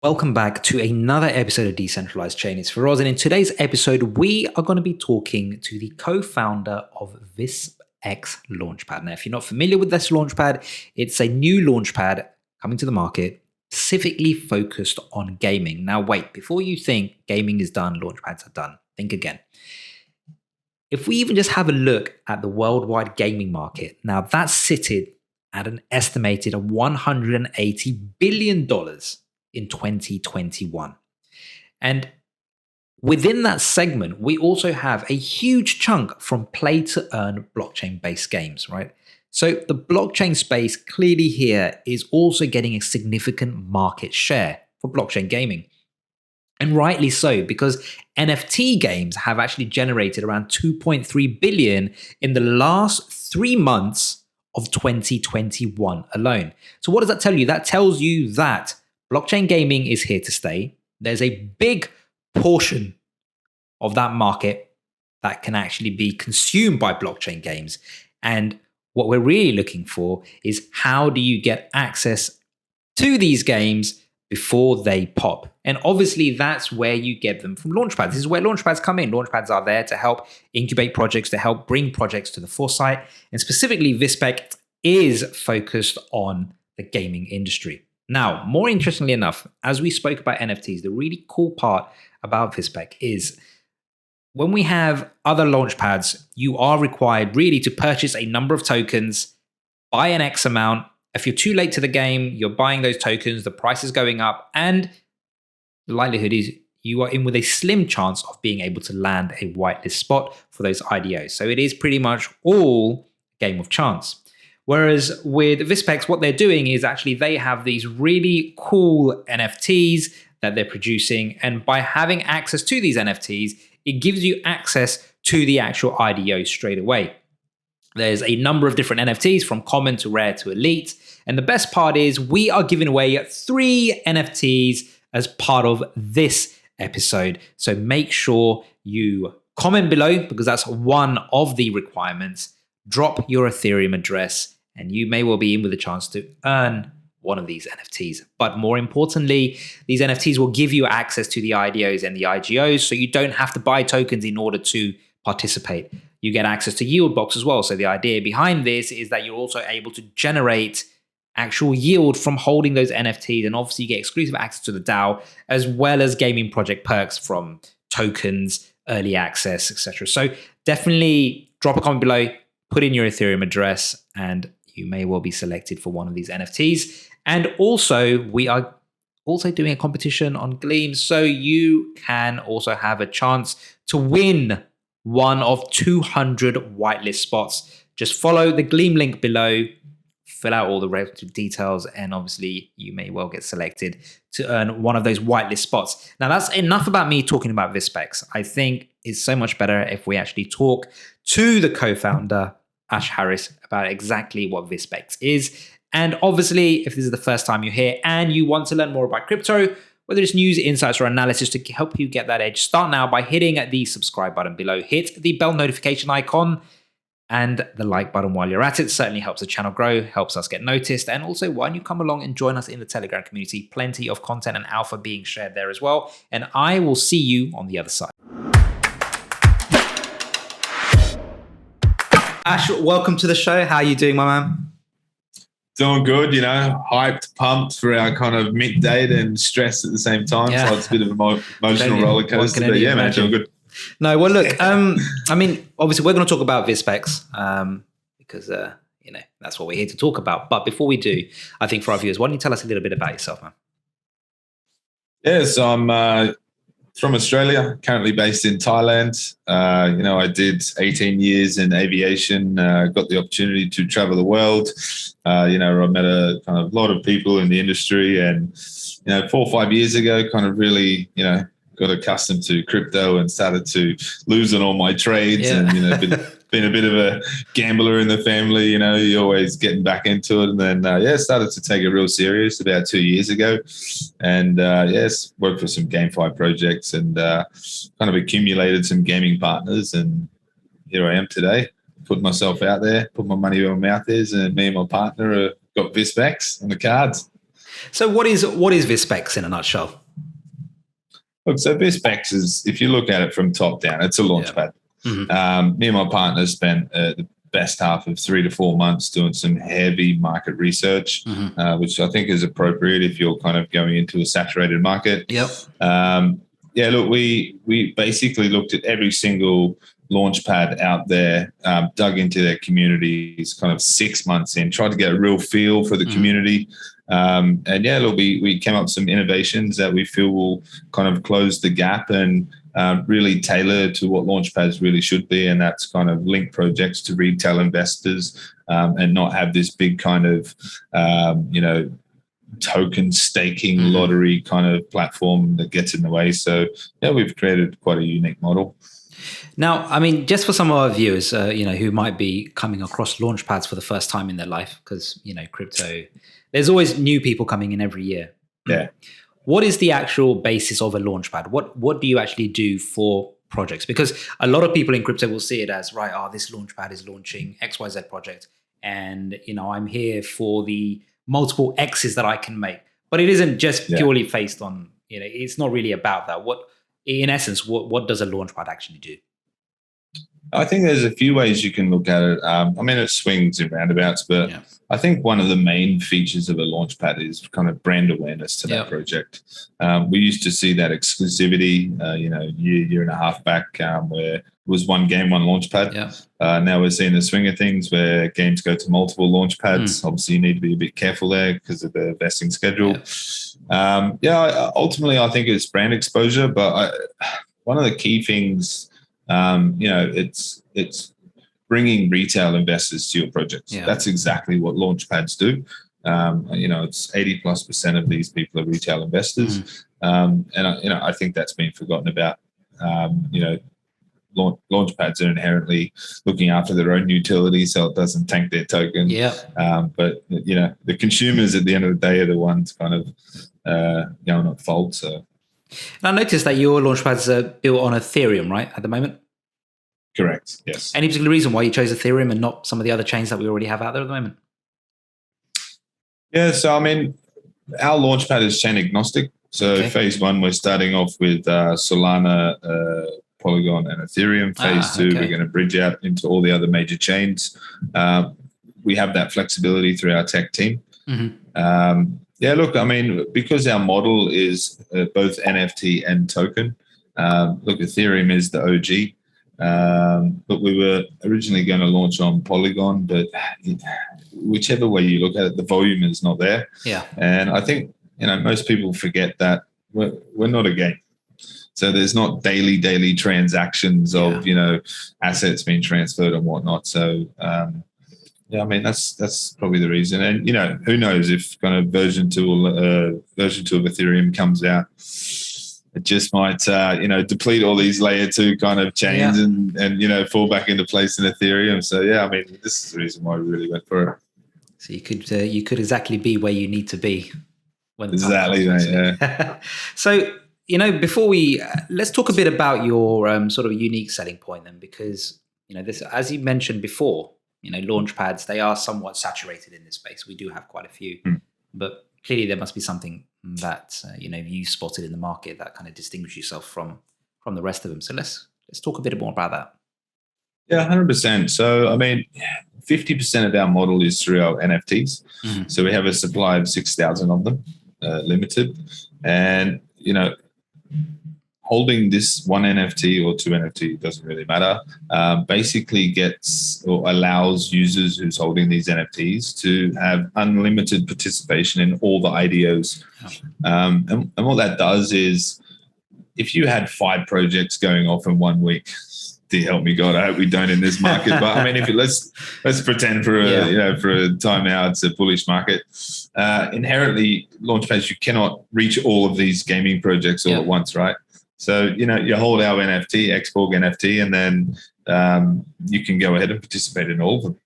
Welcome back to another episode of Decentralized Chain. It's Feroz, and in today's episode, we are going to be talking to the co-founder of Vispx Launchpad. Now, if you're not familiar with this Launchpad, it's a new Launchpad coming to the market, specifically focused on gaming. Now, wait, before you think gaming is done, Launchpads are done, think again. If we even just have a look at the worldwide gaming market, now that's sitting at an estimated $180 billion in 2021. And within that segment, we also have a huge chunk from play to earn blockchain based games, right? So the blockchain space clearly here is also getting a significant market share for blockchain gaming. And rightly so, because NFT games have actually generated around 2.3 billion in the last 3 months of 2021 alone. So what does that tell you? That tells you that blockchain gaming is here to stay. There's a big portion of that market that can actually be consumed by blockchain games. And what we're really looking for is how do you get access to these games before they pop? And obviously that's where you get them from Launchpads. This is where Launchpads come in. Launchpads are there to help incubate projects, to help bring projects to the foresight. And specifically, Vispx is focused on the gaming industry. Now, more interestingly enough, as we spoke about NFTs, the really cool part about Vispx is when we have other launchpads, you are required really to purchase a number of tokens, buy an X amount. If you're too late to the game, you're buying those tokens, the price is going up, and the likelihood is you are in with a slim chance of being able to land a whitelist spot for those IDOs. So it is pretty much all game of chance. Whereas with Vispx, what they're doing is actually they have these really cool NFTs that they're producing. And by having access to these NFTs, it gives you access to the actual IDO straight away. There's a number of different NFTs from common to rare to elite. And the best part is we are giving away 3 NFTs as part of this episode. So make sure you comment below because that's one of the requirements. Drop your Ethereum address and you may well be in with a chance to earn one of these NFTs. But more importantly, these NFTs will give you access to the IDOs and the IGOs, so you don't have to buy tokens in order to participate. You get access to yield blocks as well. So the idea behind this is that you're also able to generate actual yield from holding those NFTs. And obviously you get exclusive access to the DAO, as well as gaming project perks from tokens, early access, etc. So definitely drop a comment below, put in your Ethereum address, and you may well be selected for one of these NFTs. And also, we are also doing a competition on Gleam, so you can also have a chance to win one of 200 whitelist spots. Just follow the Gleam link below, fill out all the relative details, and obviously you may well get selected to earn one of those whitelist spots. Now, that's enough about me talking about Vispx. I think it's so much better if we actually talk to the co-founder, Ash Harris, about exactly what Vispx is. And obviously, if this is the first time you're here and you want to learn more about crypto, whether it's news, insights, or analysis to help you get that edge, start now by hitting the subscribe button below. Hit the bell notification icon and the like button while you're at it. Certainly helps the channel grow, helps us get noticed. And also, why don't you come along and join us in the Telegram community? Plenty of content and alpha being shared there as well. And I will see you on the other side. Ash, welcome to the show. How are you doing, my man? Doing good, hyped, pumped for our kind of mint date and stressed at the same time. Yeah. So it's a bit of an emotional roller coaster. But yeah, man, doing good. No, well, look, I mean, obviously we're going to talk about Vispx because, that's what we're here to talk about. But before we do, I think for our viewers, why don't you tell us a little bit about yourself, man? Yeah, so I'm from Australia, currently based in Thailand. I did 18 years in aviation, got the opportunity to travel the world. I met a kind of lot of people in the industry, and 4 or 5 years ago, kind of really, got accustomed to crypto and started to lose on all my trades. Yeah. And been a bit of a gambler in the family. You're always getting back into it, and then started to take it real serious about 2 years ago, and worked for some GameFi projects and kind of accumulated some gaming partners, and here I am today. Put myself out there, put my money where my mouth is, and me and my partner got Vispx on the cards. So what is Vispx in a nutshell? Look, so Vispx is, if you look at it from top down, it's a launchpad. Me and my partner spent the best half of 3 to 4 months doing some heavy market research, which I think is appropriate if you're kind of going into a saturated market. Look, we basically looked at every single launchpad out there, dug into their communities kind of 6 months in, tried to get a real feel for the community. Look, we came up with some innovations that we feel will kind of close the gap and really tailor to what launchpads really should be, and that's kind of link projects to retail investors and not have this big kind of token staking lottery kind of platform that gets in the way. So we've created quite a unique model. Now, I mean, just for some of our viewers, who might be coming across launchpads for the first time in their life, because crypto, there's always new people coming in every year. Yeah. What is the actual basis of a launchpad? What do you actually do for projects? Because a lot of people in crypto will see it as, right, this launchpad is launching XYZ project, and I'm here for the multiple X's that I can make. But it isn't just purely based on, it's not really about that. In essence, what does a launchpad actually do? I think there's a few ways you can look at it. It swings and roundabouts, but I think one of the main features of a launchpad is kind of brand awareness to that project. We used to see that exclusivity, year and a half back, where it was one game, one launchpad. Now we're seeing the swing of things where games go to multiple launchpads. Obviously, you need to be a bit careful there because of the vesting schedule. Ultimately, I think it's brand exposure, but one of the key things, it's bringing retail investors to your projects. That's exactly what launchpads do. It's 80+% of these people are retail investors. I think that's been forgotten about. Launchpads are inherently looking after their own utility so it doesn't tank their token. But the consumers at the end of the day are the ones kind of going at fault. So. And I noticed that your launchpads are built on Ethereum, right, at the moment? Correct, yes. Any particular reason why you chose Ethereum and not some of the other chains that we already have out there at the moment? Yeah, so our launchpad is chain agnostic. So phase 1, we're starting off with Solana, Polygon, and Ethereum. Phase 2, we're going to bridge out into all the other major chains. We have that flexibility through our tech team. Because our model is both NFT and token, Ethereum is the OG. But we were originally going to launch on Polygon, but whichever way you look at it, the volume is not there. And I think, most people forget that we're not a game. So there's not daily transactions of, assets being transferred and whatnot. So, that's probably the reason. And, who knows if kind of version 2 of Ethereum comes out, it just might, deplete all these layer 2 kind of chains and fall back into place in Ethereum. So, this is the reason why we really went for it. So you could exactly be where you need to be. When exactly, mate, So, before let's talk a bit about your sort of unique selling point then, because, this, as you mentioned before, launchpads, they are somewhat saturated in this space. We do have quite a few, but clearly there must be something that you spotted in the market that kind of distinguishes yourself from the rest of them. So let's talk a bit more about that. Yeah, 100%. So 50% of our model is through our NFTs. So we have a supply of 6,000 of them, limited, and holding this one NFT or 2 NFT, doesn't really matter, basically gets or allows users who's holding these NFTs to have unlimited participation in all the IDOs. And what that does is, if you had 5 projects going off in 1 week, dear help me God, I hope we don't in this market. But if let's pretend for a time now it's a bullish market. Inherently, launchpads, you cannot reach all of these gaming projects all at once, right? So, you hold our NFT, XBorg NFT, and then you can go ahead and participate in all of them.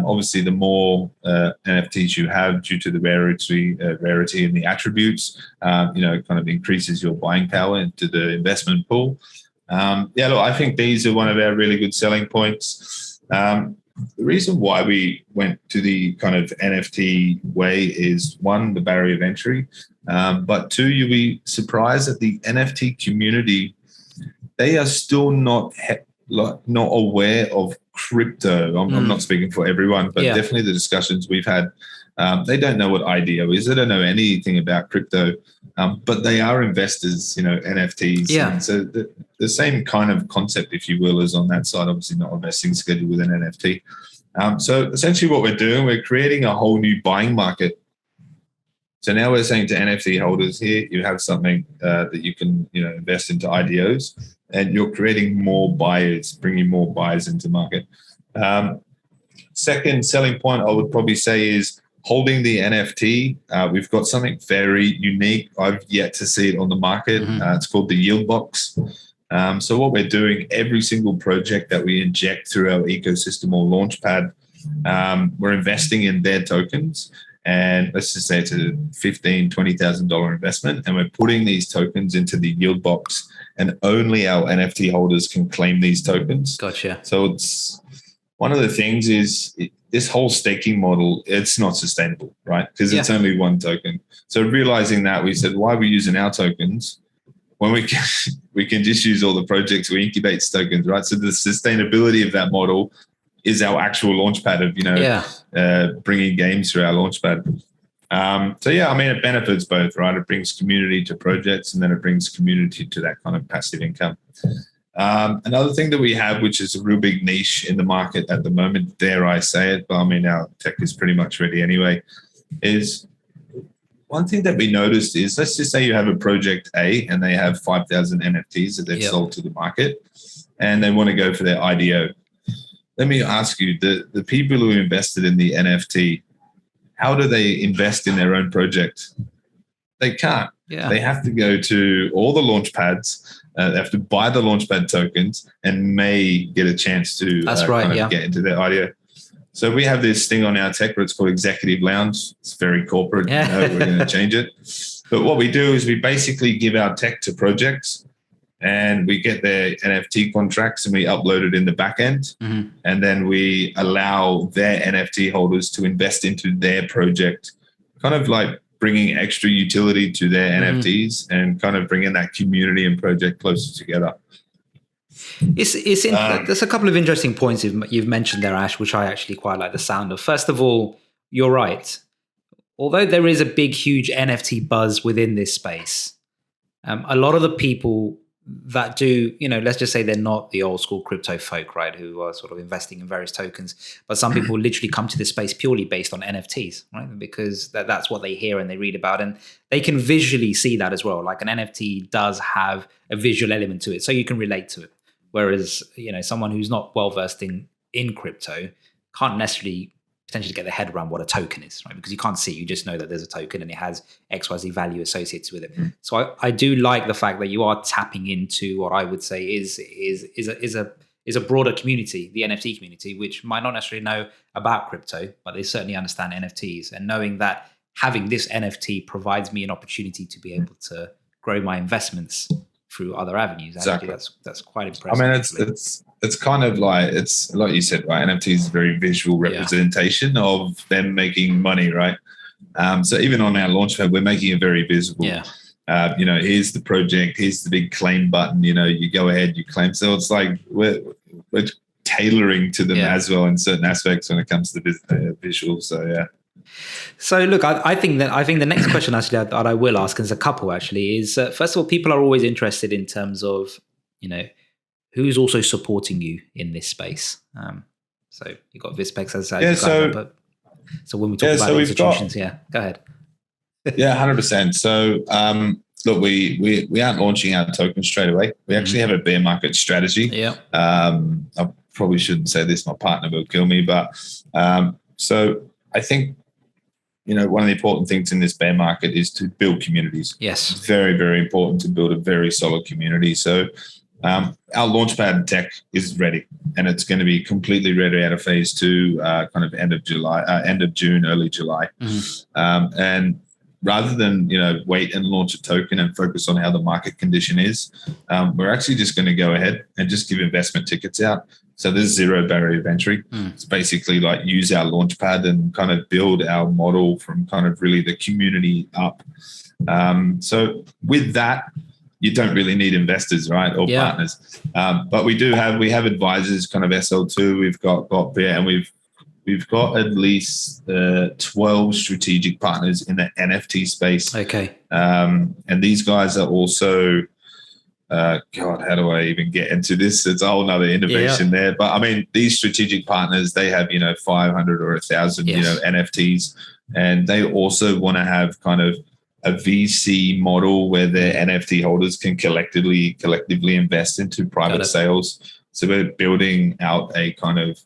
Obviously, the more NFTs you have due to the rarity and the attributes, kind of increases your buying power into the investment pool. I think these are one of our really good selling points. the reason why we went to the kind of NFT way is, one, the barrier of entry, but two, you'll be surprised that the NFT community, they are still not aware of crypto. I'm not speaking for everyone, but definitely the discussions we've had, they don't know what IDO is. They don't know anything about crypto, but they are investors, NFTs. Yeah. And so the same kind of concept, if you will, is on that side. Obviously not investing schedule with an NFT. So essentially what we're doing, we're creating a whole new buying market. So now we're saying to NFT holders, here you have something that you can invest into IDOs, and you're creating more buyers, bringing more buyers into market. Second selling point I would probably say is holding the NFT. We've got something very unique. I've yet to see it on the market. It's called the yield box. So what we're doing, every single project that we inject through our ecosystem or Launchpad, we're investing in their tokens. And let's just say it's a $15,000, $20,000 investment, and we're putting these tokens into the yield box, and only our NFT holders can claim these tokens. Gotcha. So it's one of the things is this whole staking model, it's not sustainable, right? Because it's only one token. So realizing that, we said, why are we using our tokens when we can just use all the projects we incubate tokens, right? So the sustainability of that model is our actual launchpad of, bringing games through our launchpad. It benefits both, right? It brings community to projects, and then it brings community to that kind of passive income. Another thing that we have, which is a real big niche in the market at the moment, dare I say it, but our tech is pretty much ready anyway, is one thing that we noticed is, let's just say you have a project A and they have 5,000 NFTs that they've sold to the market, and they want to go for their IDO. Let me ask you, the people who invested in the NFT, how do they invest in their own project? They can't. Yeah. They have to go to all the launchpads. They have to buy the launchpad tokens and may get a chance to get into their IDO. So we have this thing on our tech, but it's called Executive Lounge. It's very corporate. We're going to change it. But what we do is we basically give our tech to projects, and we get their NFT contracts and we upload it in the back end. And then we allow their NFT holders to invest into their project, kind of like bringing extra utility to their NFTs and kind of bringing that community and project closer together. There's a couple of interesting points you've mentioned there, Ash, which I actually quite like the sound of. First of all, you're right. Although there is a big, huge NFT buzz within this space, a lot of the people that do, let's just say they're not the old school crypto folk, right, who are sort of investing in various tokens, but some people literally come to this space purely based on NFTs, right, because that's what they hear and they read about, and they can visually see that as well. Like an NFT does have a visual element to it, so you can relate to it. Whereas, someone who's not well versed in crypto can't necessarily potentially get their head around what a token is, right? Because you can't see, you just know that there's a token and it has XYZ value associated with it. So I do like the fact that you are tapping into what I would say is a broader community, the NFT community, which might not necessarily know about crypto, but they certainly understand NFTs. And knowing that having this NFT provides me an opportunity to be able to grow my investments through other avenues. Actually, that's quite impressive. It's kind of like, it's like you said, right? NFT is a very visual representation of them making money, right? So even on our Launchpad, we're making it very visible. Here's the project, here's the big claim button. You go ahead, you claim. So it's like we're tailoring to them as well in certain aspects when it comes to the visuals. So yeah. So look, I think the next question actually that I will ask, and there's a couple actually, is first of all, people are always interested in terms of who's also supporting you in this space. So you've got Vispx as so when we talk about institutions, go ahead. 100%. So look, we aren't launching our token straight away. We actually have a bear market strategy. I probably shouldn't say this, my partner will kill me, but so I think one of the important things in this bear market is to build communities. Yes. It's very, very important to build a very solid community. So our Launchpad tech is ready, and it's going to be completely ready out of phase 2, kind of end of June, early July. And rather than, wait and launch a token and focus on how the market condition is, we're actually just going to go ahead and just give investment tickets out. So there's zero barrier of entry. It's basically like use our Launchpad and kind of build our model from kind of really the community up. So with that, you don't really need investors, right, or partners. But we have advisors, kind of SL2. We've got there, and we've got at least 12 strategic partners in the NFT space. Okay. And these guys are also, God, how do I even get into this? It's a whole nother innovation there. But I mean, these strategic partners, they have, 500 or 1,000, NFTs. And they also want to have kind of a VC model where their NFT holders can collectively invest into private sales. So we're building out a kind of,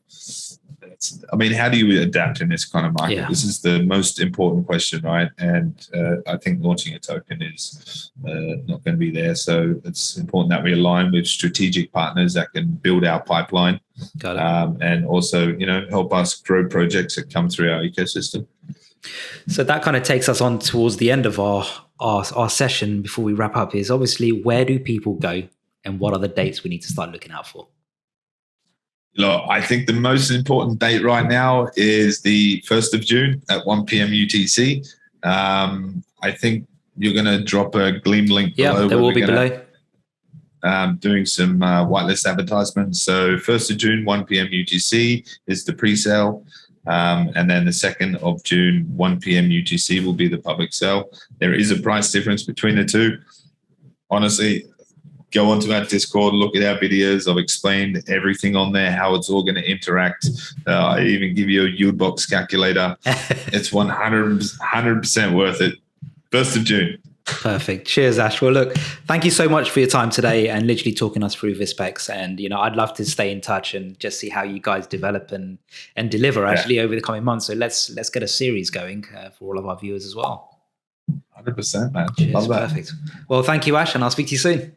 how do you adapt in this kind of market? This is the most important question, right? And I think launching a token is not going to be there. So it's important that we align with strategic partners that can build our pipeline. And also, help us grow projects that come through our ecosystem. So that kind of takes us on towards the end of our session before we wrap up. Is obviously, where do people go and what are the dates we need to start looking out for? Look, I think the most important date right now is the 1st of June at 1 p.m. UTC. I think you're going to drop a Gleam link below. Yeah, there will be below. Doing some whitelist advertisements. So 1st of June, 1 p.m. UTC is the pre-sale. And then the 2nd of June, 1 p.m. UTC will be the public sale. There is a price difference between the two. Honestly, go onto our Discord, look at our videos. I've explained everything on there, how it's all going to interact. I even give you a yield box calculator. It's 100% worth it. 1st of June. Perfect. Cheers, Ash. Well, look, thank you so much for your time today and literally talking us through Vispx. And, I'd love to stay in touch and just see how you guys develop and deliver actually over the coming months. So let's get a series going for all of our viewers as well. 100%, man. Cheers. Love that. Perfect. Well, thank you, Ash, and I'll speak to you soon.